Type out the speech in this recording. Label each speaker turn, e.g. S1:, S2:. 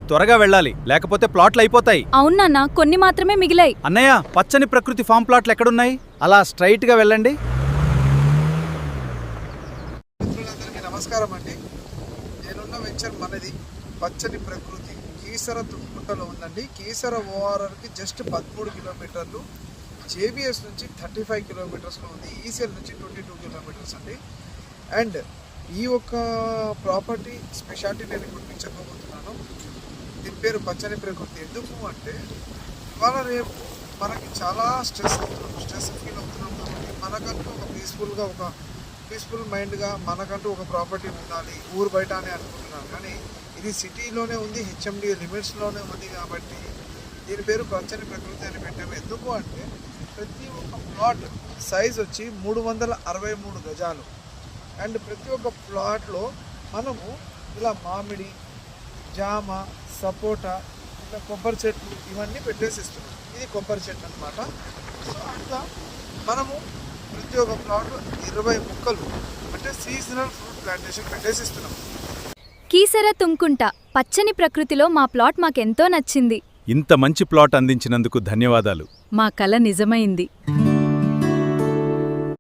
S1: త్వరగా వెళ్ళాలి, లేకపోతే ప్లాట్లు అయిపోతాయి.
S2: అవునన్నా, కొన్ని మాత్రమే మిగిలాయి.
S1: అన్నయ్య, పచ్చని ప్రకృతి ఫామ్ ప్లాట్లు ఎక్కడున్నాయి? అలా స్ట్రైట్ గా వెళ్ళండి.
S3: మిత్రులందరికీ నమస్కారం అండి. నేనున్న వెంచర్ మనది పచ్చని ప్రకృతి కీసర తుమ్ముకుంటలో ఉందండి. కీసర ఓఆర్ఆర్కి జస్ట్ 13 కిలోమీటర్లు, జేబీఎస్ నుంచి 35 కిలోమీటర్స్లో ఉంది, ఈసీఎల్ నుంచి 22 కిలోమీటర్స్ అండి. అండ్ ఈ ఒక్క ప్రాపర్టీ స్పెషాలిటీ నేను ఇప్పుడు మీకు చెప్పబోతున్నాను. దీని పేరు పచ్చని ప్రకృతి. ఎందుకు అంటే ఇవాళ రేపు మనకి చాలా స్ట్రెస్ ఫీల్ అవుతున్నాం కాబట్టి మనకంటూ ఒక పీస్ఫుల్ మైండ్గా మనకంటూ ఒక ప్రాపర్టీ ఉండాలి, ఊరు బయట అని అనుకుంటున్నాను. కానీ ఇది సిటీలోనే ఉంది, హెచ్ఎండి లిమిట్స్లోనే ఉంది కాబట్టి దీని పేరు పచ్చని ప్రకృతి అని పెట్టాము. ఎందుకు అంటే ప్రతి ఒక్క ప్లాట్ సైజ్ వచ్చి 363 గజాలు. అండ్ ప్రతి ఒక్క ప్లాట్లో మనము ఇలా మామిడి, జామ, సపోటా, ఇలా కొబ్బరి చెట్లు ఇవన్నీ పెట్టేసిస్తున్నాం. ఇది కొబ్బరి చెట్టు అనమాట. సో అట్లా మనము ప్రతి ఒక్క ప్లాట్లో 20 మొక్కలు అంటే సీజనల్ ఫ్రూట్ ప్లాంటేషన్ పెట్టేసిస్తున్నాం.
S2: కీసర తుమ్కుంట పచ్చని ప్రకృతిలో మా ప్లాట్ మాకెంతో నచ్చింది.
S1: ఇంత మంచి ప్లాట్ అందించినందుకు ధన్యవాదాలు.
S2: మా కల నిజమైంది.